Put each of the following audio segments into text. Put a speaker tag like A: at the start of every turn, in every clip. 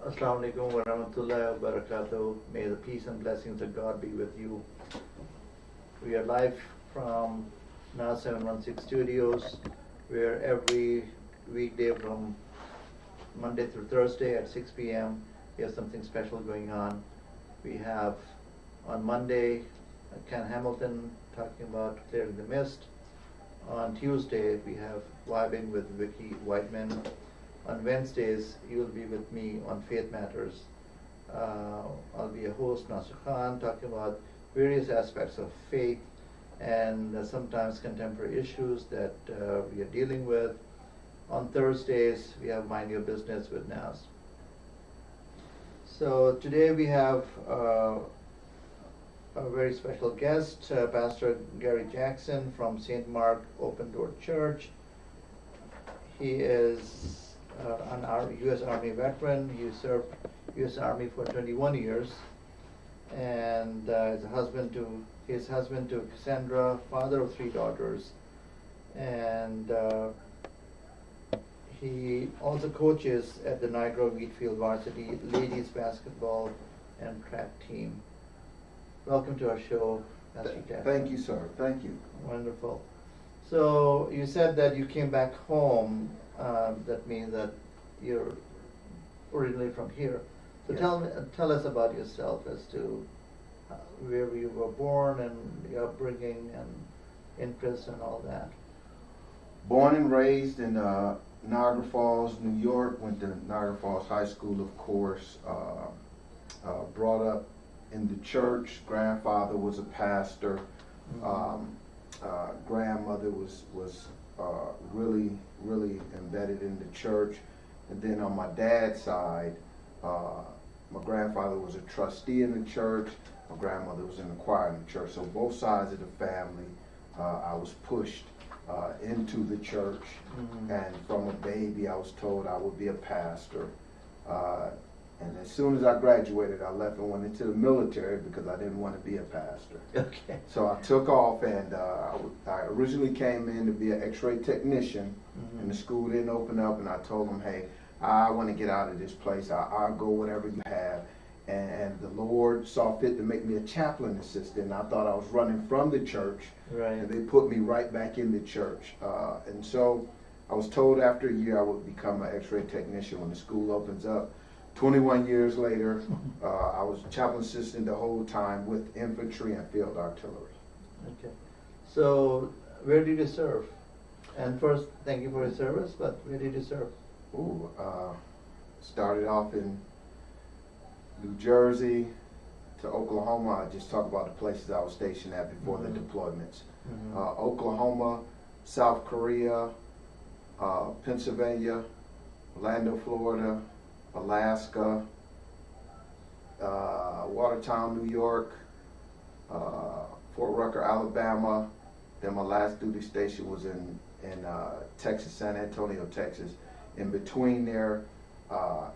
A: Assalamu alaikum wa rahmatullahi wa barakatuh. May the peace and blessings of God be with you. We are live from Now 716 Studios, where every weekday from Monday through Thursday at 6 p.m. we have something special going on. We have on Monday Ken Hamilton talking about Clearing the Mist. On Tuesday we have Vibing with Vicky Whiteman. On Wednesdays, you will be with me on Faith Matters. I'll be a host, Nasir talking about various aspects of faith and sometimes contemporary issues that we are dealing with. On Thursdays, we have Mind Your Business with Nas. So today we have a very special guest, Pastor Gary Jackson from St. Mark Open Door Church. He is an U.S. Army veteran. He served U.S. Army for 21 years, and is his husband to Cassandra, father of 3 daughters, and he also coaches at the Niagara Wheatfield Varsity ladies basketball and track team. Welcome to our show, Pastor Jackson.
B: Thank you, sir. Thank you.
A: Wonderful. So you said that you came back home. That means that you're originally from here. So
B: Yes.
A: tell us about yourself as to where you were born and your upbringing and interests and all that.
B: Born and raised in Niagara Falls, New York. Went to Niagara Falls High School, of course. Brought up in the church. Grandfather was a pastor. Grandmother was really embedded in the church. And then on my dad's side, my grandfather was a trustee in the church. My grandmother was in the choir in the church. So both sides of the family, I was pushed into the church. And from a baby, I was told I would be a pastor. And as soon as I graduated, I left and went into the military because I didn't want to be a pastor.
A: Okay.
B: So I took off, and I originally came in to be an X-ray technician, and the school didn't open up, and I told them, hey, I want to get out of this place. I'll go whatever you have. And the Lord saw fit to make me a chaplain assistant. And I thought I was running from the church,
A: Right.
B: and they put me right back in the church. And so I was told after a year I would become an X-ray technician when the school opens up. 21 years later, I was chaplain assistant the whole time with infantry and field artillery.
A: Okay. So where did you serve? And first, thank you for your service, but where did you serve?
B: Ooh, started off in New Jersey to Oklahoma. I just talk about the places I was stationed at before the deployments. Oklahoma, South Korea, Pennsylvania, Orlando, Florida, Alaska, Watertown, New York, Fort Rucker, Alabama. Then my last duty station was in Texas, San Antonio, Texas. In between there,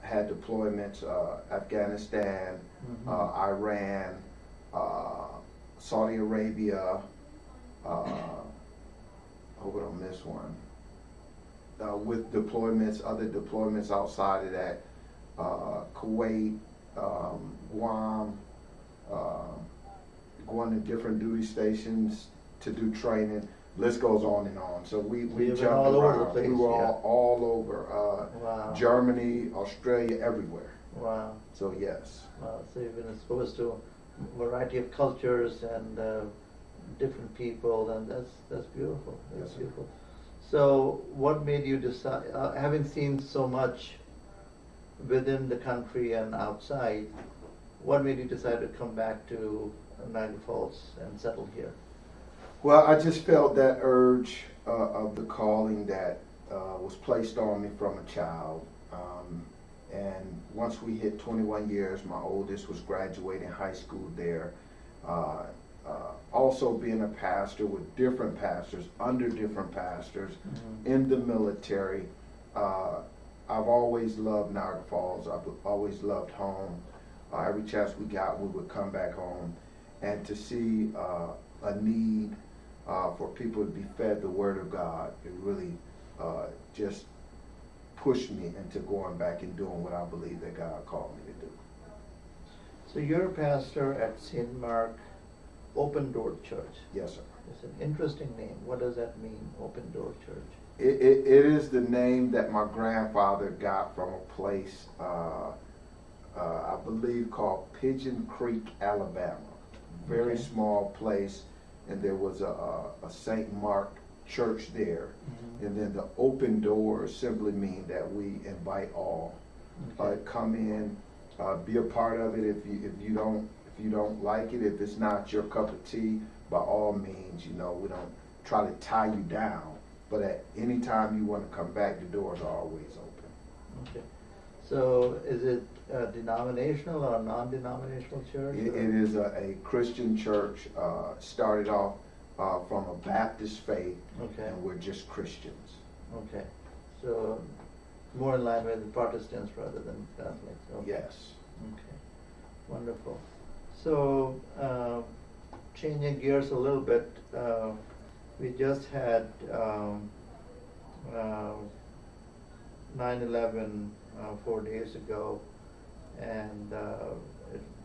B: had deployments, Afghanistan, Iran, Saudi Arabia, I hope I don't miss one. With deployments, other deployments outside of that, Kuwait, Guam, going to different duty stations to do training. List goes on and on. So we jumped
A: all
B: around.
A: over the place,
B: We were
A: yeah.
B: all over.
A: Wow.
B: Germany, Australia, everywhere.
A: Wow.
B: So yes.
A: Wow. So you've been exposed to a variety of cultures and different people, and that's beautiful. That's
B: Yes, sir.
A: beautiful. So what made you decide, having seen so much within the country and outside, what made you decide to come back to Niagara Falls and settle here?
B: Well, I just felt that urge of the calling that was placed on me from a child. And once we hit 21 years, my oldest was graduating high school there. Also being a pastor with different pastors, under different pastors, in the military. I've always loved Niagara Falls. I've always loved home. Every chance we got, we would come back home. And to see a need for people to be fed the Word of God, it really just pushed me into going back and doing what I believe that God called me to do.
A: So you're a pastor at St. Mark Open Door Church.
B: Yes, sir.
A: It's an interesting name. What does that mean, Open Door Church?
B: It is the name that my grandfather got from a place, I believe, called Pigeon Creek, Alabama. Very
A: Okay.
B: small place, and there was a St. Mark church there.
A: Mhm.
B: And then the open doors simply mean that we invite all.
A: Okay.
B: Come in, be a part of it. If you don't like it, if it's not your cup of tea, by all means, we don't try to tie you down. But at any time you want to come back, the doors are always open.
A: Okay. So is it a denominational or a non-denominational church?
B: It is a Christian church, started off from a Baptist faith,
A: Okay.
B: and we're just Christians.
A: Okay. So more in line with the Protestants rather than Catholics. Okay.
B: Yes.
A: Okay. Wonderful. So changing gears a little bit, we just had 9/11 4 days ago, and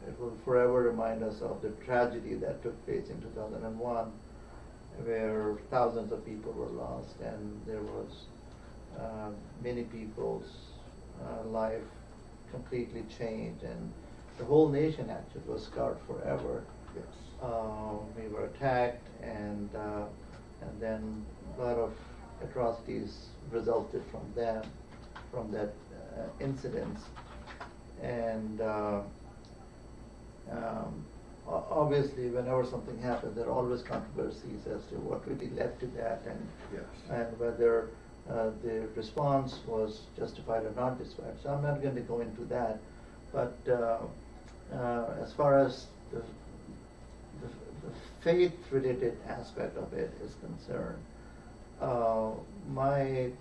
A: it will forever remind us of the tragedy that took place in 2001, where thousands of people were lost, and there was many people's life completely changed, and the whole nation actually was scarred forever.
B: Yes.
A: We were attacked, and then a lot of atrocities resulted from that incidents. And obviously, whenever something happens, there are always controversies as to what really led to that,
B: Yes.
A: and whether the response was justified or not justified. So I'm not going to go into that. But as far as the faith-related aspect of it is concerned, my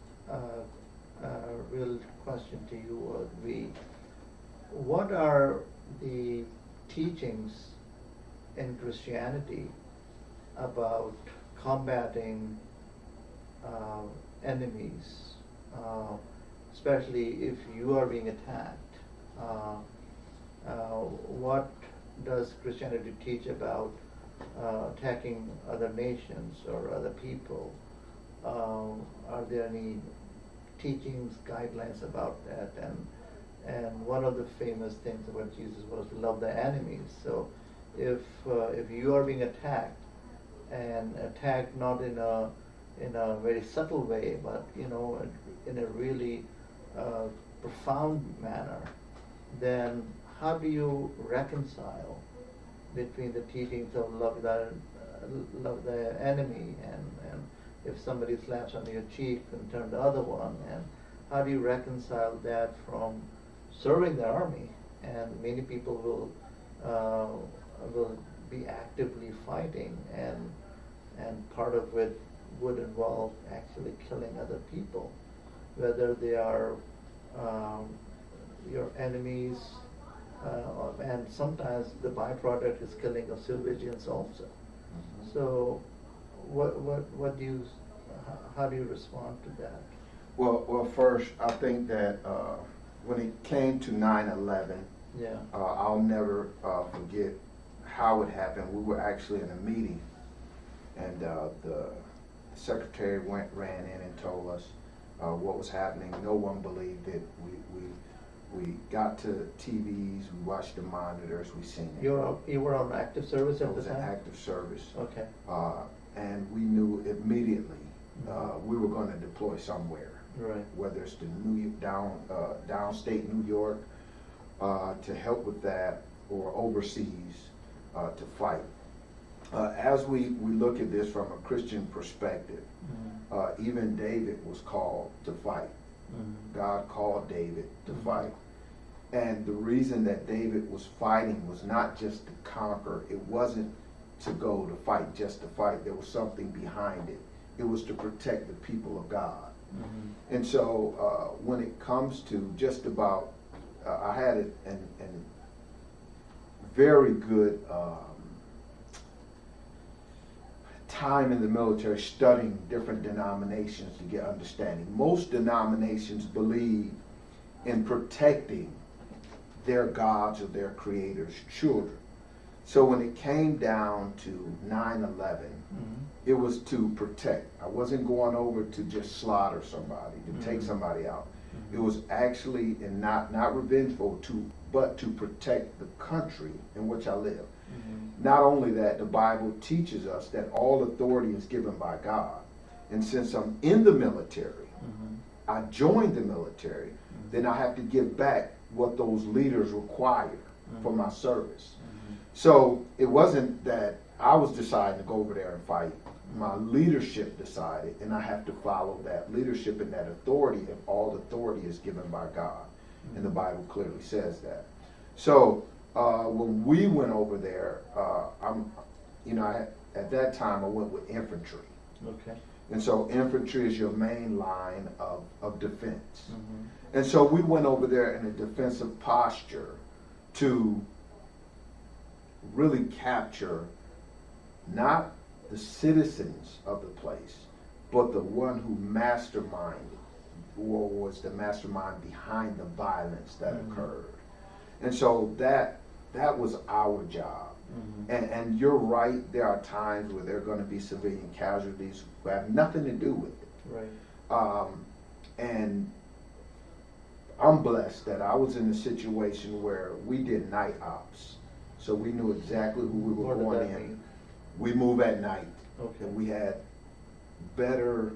A: real question to you would be, what are the teachings in Christianity about combating enemies, especially if you are being attacked? What does Christianity teach about attacking other nations or other people? Are there any teachings, guidelines about that? And one of the famous things about Jesus was to love the enemies. So if you are being attacked, and attacked not in a very subtle way, but in a really profound manner, then how do you reconcile between the teachings of love the enemy, and if somebody slaps on your cheek, then turn the other one, and how do you reconcile that from serving the army? And many people will be actively fighting, and part of it would involve actually killing other people, whether they are your enemies, and sometimes the byproduct is killing of civilians also.
B: Mhm.
A: So, what do you, how do you respond to that?
B: Well, first, I think that when it came to 9/11,
A: Yeah.
B: I'll never forget how it happened. We were actually in a meeting, and the secretary ran in and told us what was happening. No one believed it. We got to TVs, we watched the monitors, we seen it.
A: You were on active service
B: It
A: at the
B: was an
A: time?
B: active service.
A: Okay.
B: And we knew immediately
A: Mhm.
B: we were going to deploy somewhere,
A: Right.
B: whether it's to downstate New York to help with that, or overseas to fight. As we look at this from a Christian perspective,
A: Mhm.
B: even David was called to fight.
A: Mhm.
B: God called David to
A: Mhm.
B: fight. And the reason that David was fighting was not just to conquer. It wasn't to go to fight just to fight. There was something behind it. It was to protect the people of God.
A: Mhm.
B: And so when it comes to just about, I had it and very good time in the military studying different denominations to get understanding. Most denominations believe in protecting their gods or their creators' children. So when it came down to 9/11, it was to protect. I wasn't going over to just slaughter somebody, to take somebody out. It was actually, and not revengeful, but to protect the country in which I live. Not only that, the Bible teaches us that all authority is given by God. And since I'm in the military, I joined the military, then I have to give back what those leaders require for my service. So it wasn't that I was deciding to go over there and fight. My leadership decided, and I have to follow that leadership and that authority, and all authority is given by God. And the Bible clearly says that. So when we went over there, at that time I went with infantry.
A: Okay.
B: And so infantry is your main line of defense. And so we went over there in a defensive posture to really capture not the citizens of the place, but the one who masterminded, or was the mastermind behind the violence that occurred. And so that was our job. And you're right, there are times where there are going to be civilian casualties who have nothing to do with it.
A: Right.
B: And I'm blessed that I was in a situation where we did night ops. So we knew exactly who we were going in.
A: Mean?
B: We move at night.
A: Okay.
B: And we had better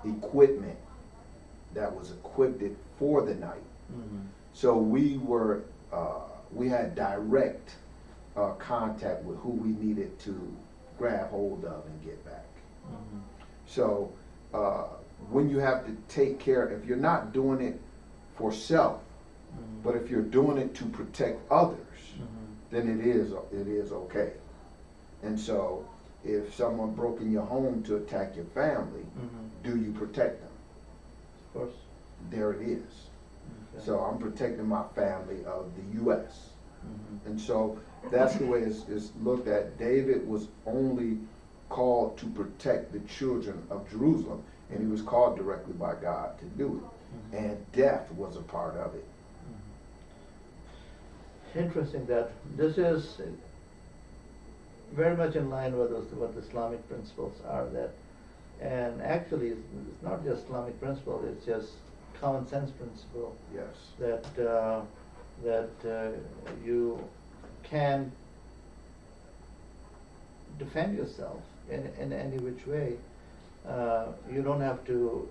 B: equipment that was equipped for the night. So we had direct contact with who we needed to grab hold of and get back. So when you have to take care, if you're not doing it for self, but if you're doing it to protect others, then it is okay. And so if someone broke in your home to attack your family, do you protect them?
A: Of course.
B: There it is.
A: Okay.
B: So I'm protecting my family of the U.S. And so that's the way it's looked at. David was only called to protect the children of Jerusalem, and he was called directly by God to do it. And death was a part of it.
A: Interesting that this is very much in line with what the Islamic principles are, that, and actually it's not just Islamic principle, it's just common sense principle.
B: Yes.
A: That you can defend yourself in any which way. You don't have to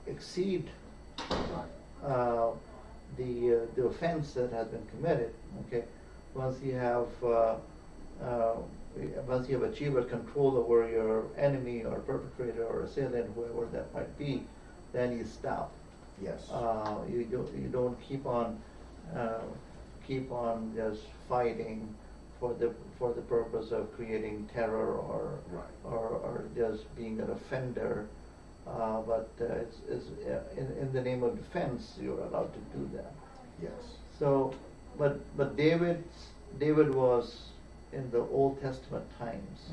A: exceed the offense that has been committed. Okay, once you have achieved a control over your enemy or perpetrator or assailant, whoever that might be, then you stop.
B: Yes.
A: You don't keep on just fighting for the purpose of creating terror or just being an offender. But it's in the name of defense, you're allowed to do that.
B: Yes.
A: So, but David was in the Old Testament times.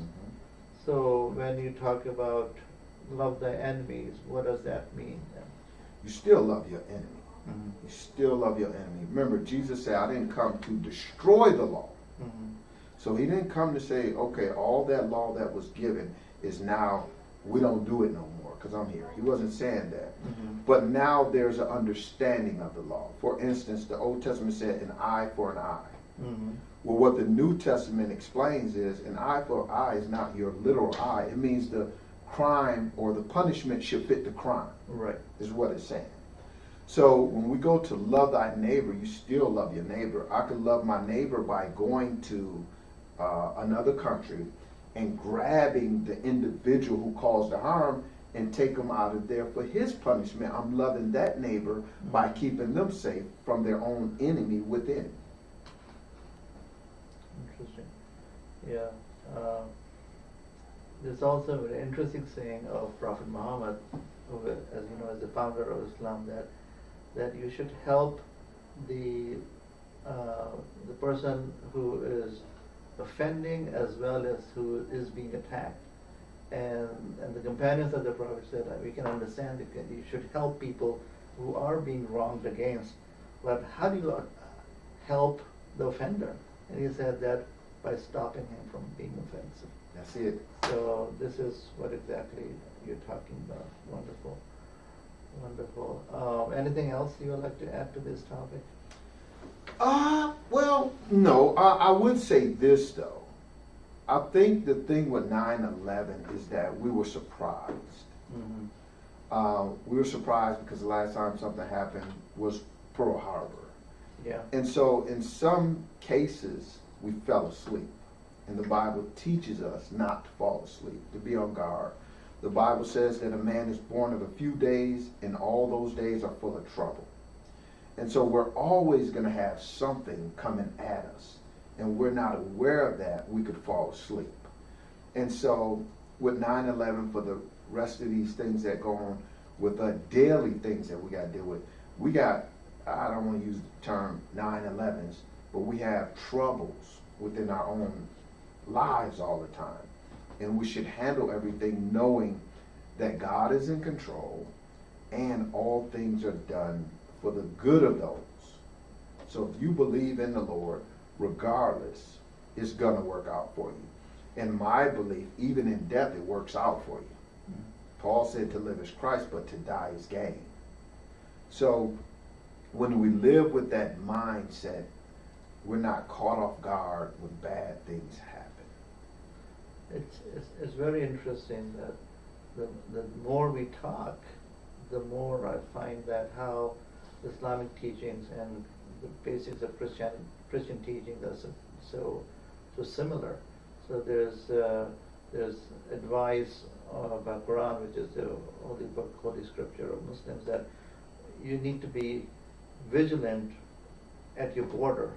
A: So when you talk about love thy enemies, what does that mean then?
B: You still love your enemy. You still love your enemy. Remember, Jesus said, I didn't come to destroy the law. So he didn't come to say, okay, all that law that was given is now, we don't do it no more because I'm here. He wasn't saying that. But now there's an understanding of the law. For instance, the Old Testament said an eye for an eye. Well, what the New Testament explains is an eye for an eye is not your literal eye. It means the crime or the punishment should fit the crime.
A: Right.
B: Is what it's saying. So when we go to love thy neighbor, you still love your neighbor. I could love my neighbor by going to another country and grabbing the individual who caused the harm and take them out of there for his punishment. I'm loving that neighbor by keeping them safe from their own enemy within.
A: Interesting. Yeah. There's also an interesting saying of Prophet Muhammad, who, as you know, is the founder of Islam, that you should help the person who is offending as well as who is being attacked. And the companions of the Prophet said, we can understand you should help people who are being wronged against, but how do you help the offender? And he said that by stopping him from being offensive.
B: That's it.
A: So this is what exactly you're talking about. Wonderful. Wonderful. Anything else you would like to add to this topic?
B: Well, no. I would say this, though. I think the thing with 9/11 is that we were surprised.
A: Mm-hmm.
B: We were surprised because the last time something happened was Pearl Harbor.
A: Yeah.
B: And so in some cases, we fell asleep. And the Bible teaches us not to fall asleep, to be on guard. The Bible says that a man is born of a few days, and all those days are full of trouble. And so we're always going to have something coming at us. And we're not aware of that, we could fall asleep. And so with 9/11, for the rest of these things that go on, with the daily things that we got to deal with, we got, I don't want to use the term 9/11s, but we have troubles within our own lives all the time. And we should handle everything knowing that God is in control and all things are done for the good of those. So if you believe in the Lord, regardless, it's going to work out for you. In my belief, even in death, it works out for you. Mm-hmm. Paul said to live is Christ, but to die is gain. So when we live with that mindset, we're not caught off guard when bad things happen.
A: It's very interesting that the more we talk, the more I find that how Islamic teachings and the basics of Christian teachings are so similar. So there's advice about Quran, which is the holy book, holy scripture of Muslims, that you need to be vigilant at your border.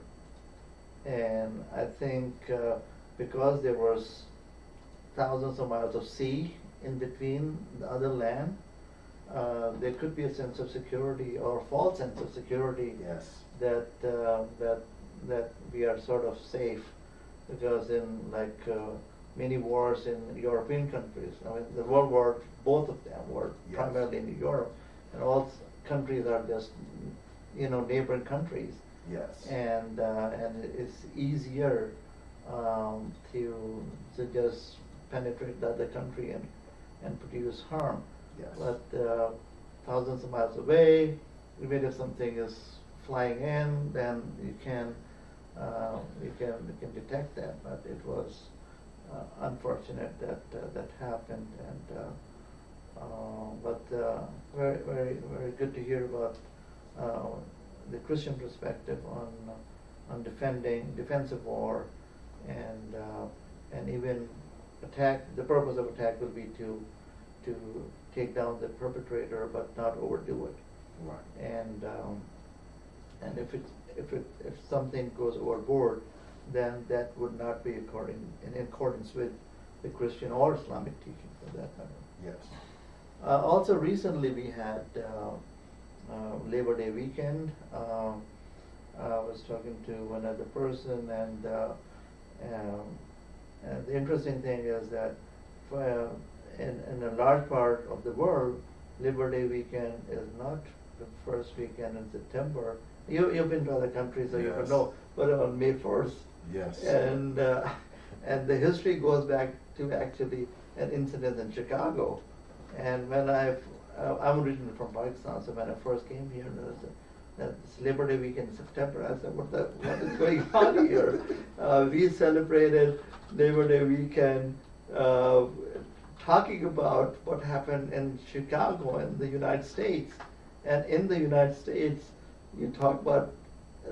A: And I think because there was thousands of miles of sea in between the other land, there could be a sense of security or a false sense of security.
B: Yes.
A: That we are sort of safe, because in many wars in European countries, I mean the World War, both of them were
B: yes.
A: primarily in Europe, and all countries are just neighboring countries.
B: Yes.
A: And it's easier to just penetrate the other country and produce harm.
B: Yes.
A: But thousands of miles away, even if something is flying in, then you can detect that. But it was unfortunate that happened, but very very very good to hear about the Christian perspective on defensive war, and even attack. The purpose of attack will be to take down the perpetrator, but not overdo it.
B: Right.
A: And if something goes overboard, then that would not be in accordance with the Christian or Islamic teaching, for that matter.
B: Yes.
A: Also, recently we had Labor Day weekend. I was talking to one other person, and the interesting thing is that in a large part of the world, Labor Day weekend is not the first weekend in September. You've been to other countries, so you
B: Yes.
A: know, but on May 1st.
B: Yes.
A: And the history goes back to actually an incident in Chicago. And when I'm originally from Pakistan, so when I first came here, there was it's Labor Day weekend in September. I said, what is going on here? We celebrated Labor Day weekend talking about what happened in Chicago in the United States. And in the United States, you talk about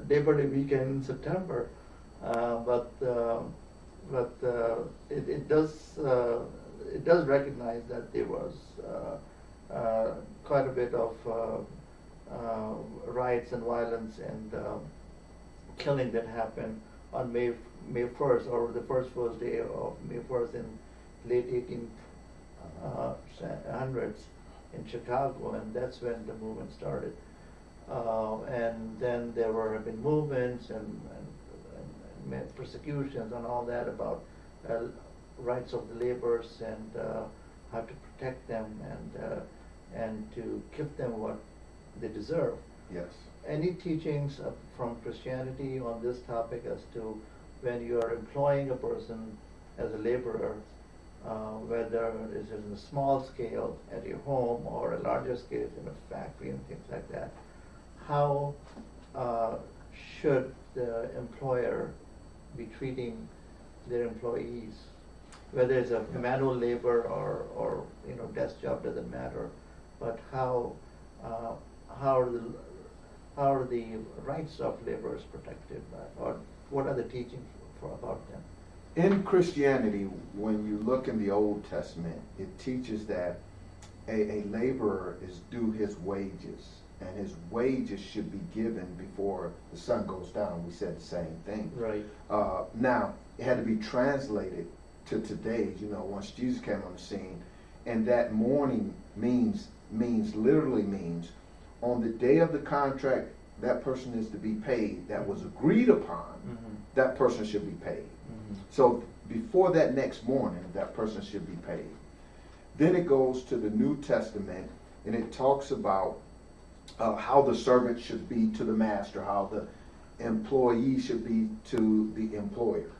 A: Labor Day weekend in September, but it does recognize that there was quite a bit of riots and violence and killing that happened on May 1st, or the first day of May 1st in late 1800s in Chicago, and that's when the movement started. And then there have been movements and persecutions and all that about rights of the laborers and how to protect them and to give them what they deserve.
B: Yes.
A: Any teachings from Christianity on this topic as to when you are employing a person as a laborer, whether it is in a small scale at your home or a larger scale in a factory and things like that, how should the employer be treating their employees? Whether it's a manual labor or desk job, doesn't matter, but how are the rights of laborers protected, or what are the teachings about them?
B: In Christianity, when you look in the Old Testament, it teaches that a laborer is due his wages, and his wages should be given before the sun goes down. We said the same thing.
A: Right.
B: Now, it had to be translated to today's, once Jesus came on the scene, and that morning literally means on the day of the contract, that person is to be paid. That was agreed upon.
A: Mm-hmm.
B: That person should be paid.
A: Mm-hmm.
B: So before that next morning, that person should be paid. Then it goes to the New Testament, and it talks about how the servant should be to the master, how the employee should be to the employer.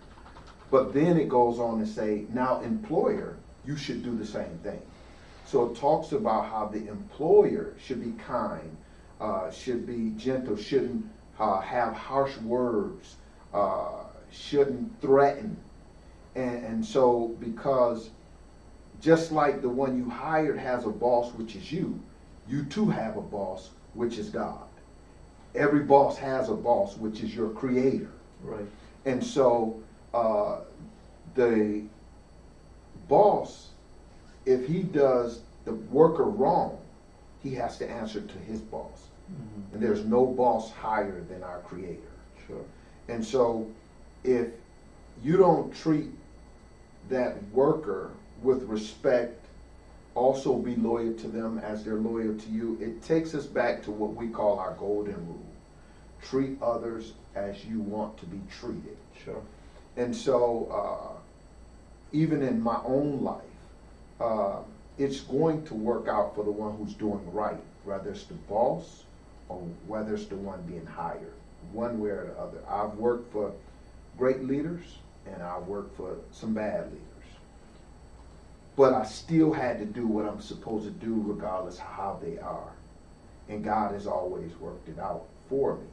B: But then it goes on to say, now employer, you should do the same thing. So it talks about how the employer should be kind, should be gentle, shouldn't have harsh words, shouldn't threaten. And so because just like the one you hired has a boss, which is you too have a boss, which is God. Every boss has a boss, which is your creator.
A: Right.
B: And so the boss, if he does the worker wrong, he has to answer to his boss.
A: Mm-hmm.
B: And there's no boss higher than our creator.
A: Sure.
B: And so if you don't treat that worker with respect, also be loyal to them as they're loyal to you, it takes us back to what we call our golden rule. Treat others as you want to be treated.
A: Sure.
B: And so even in my own life, it's going to work out for the one who's doing right, whether it's the boss or whether it's the one being hired, one way or the other. I've worked for great leaders and I've worked for some bad leaders. But I still had to do what I'm supposed to do regardless of how they are. And God has always worked it out for me.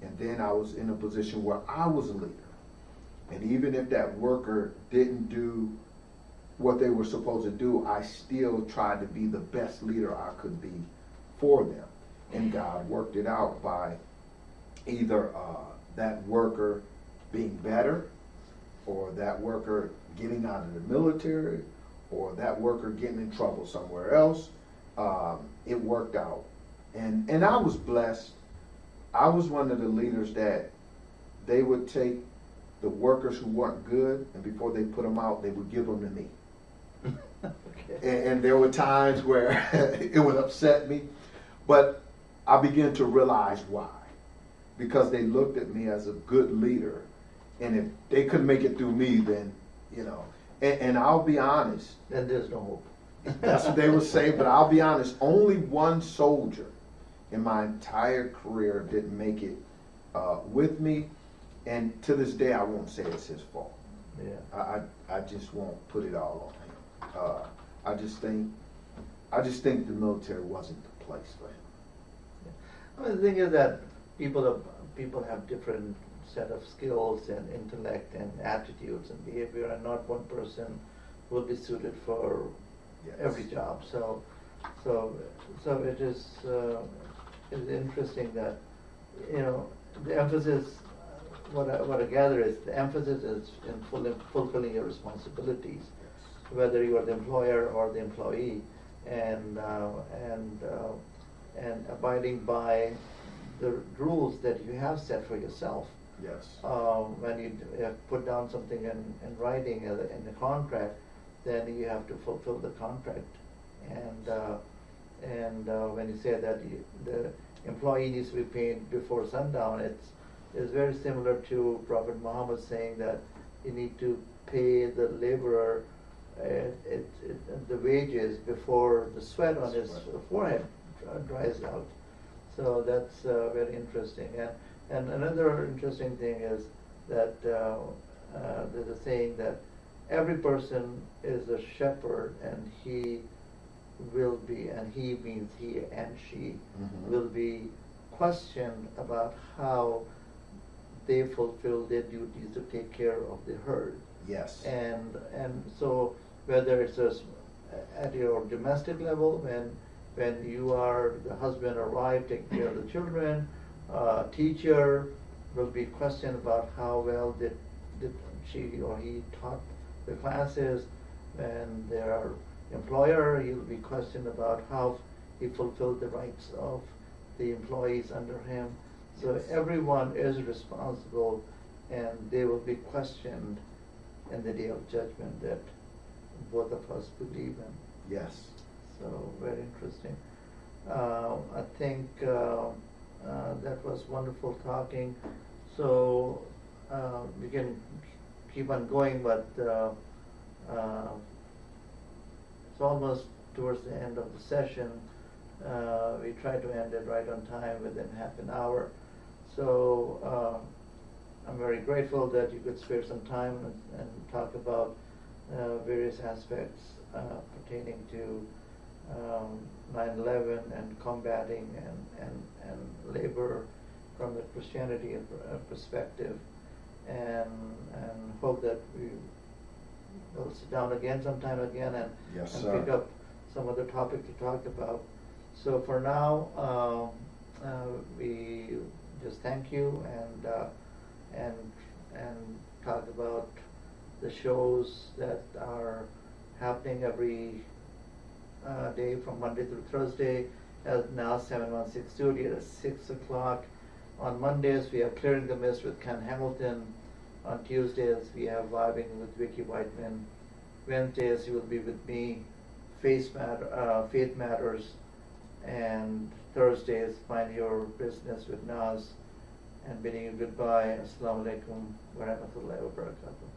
B: And then I was in a position where I was a leader. And even if that worker didn't do what they were supposed to do, I still tried to be the best leader I could be for them. And God worked it out by either that worker being better, or that worker getting out of the military, or that worker getting in trouble somewhere else. It worked out. And I was blessed. I was one of the leaders that they would take the workers who weren't good, and before they put them out, they would give them to me. Okay. And there were times where it would upset me, but I began to realize why. Because they looked at me as a good leader, and if they couldn't make it through me, then, and I'll be honest.
A: Then there's no hope.
B: That's what they would say, but I'll be honest, only one soldier in my entire career didn't make it with me, and to this day I won't say it's his fault.
A: Yeah.
B: I just won't put it all on him. I just think the military wasn't the place for him.
A: Yeah. I mean, the thing is that people have different set of skills and intellect and attitudes and behavior, and not one person will be suited for every job. So it is it's interesting that the emphasis. What I gather is the emphasis is in fulfilling your responsibilities, whether you are the employer or the employee, and abiding by the rules that you have set for yourself.
B: Yes.
A: When you put down something in writing in the contract, then you have to fulfill the contract. And when you say that the employee needs to be paid before sundown, is very similar to Prophet Muhammad saying that you need to pay the laborer the wages before the sweat on his forehead dries out. So that's very interesting. And another interesting thing is that there's a saying that every person is a shepherd, and he will be, and he means he and she, will be questioned about how they fulfill their duties to take care of the herd.
B: Yes.
A: And so whether it's at your domestic level, when you are the husband or wife taking care of the children, teacher will be questioned about how well did she or he taught the classes, and their employer, he'll be questioned about how he fulfilled the rights of the employees under him. So
B: Yes.
A: everyone is responsible, and they will be questioned in the day of judgment that both of us believe in.
B: Yes.
A: So very interesting. I think that was wonderful talking. So we can keep on going, but it's almost towards the end of the session. We try to end it right on time within half an hour. So I'm very grateful that you could spare some time and talk about various aspects pertaining to 9/11 and combating and labor from the Christianity perspective, and hope that we will sit down again sometime again and,
B: Yes,
A: and
B: sir.
A: pick up some other topic to talk about. So for now, we just thank you and talk about the shows that are happening every day from Monday through Thursday. Now 716 Studio at 6 o'clock. On Mondays we have Clearing the Mist with Ken Hamilton. On Tuesdays we have Vibing with Vicky Whiteman. Wednesdays you will be with me, Faith Matters. And Thursdays, Mind Your Business with Nas. And bidding you goodbye. Assalamu alaikum wa rahmatullahi wa barakatuh.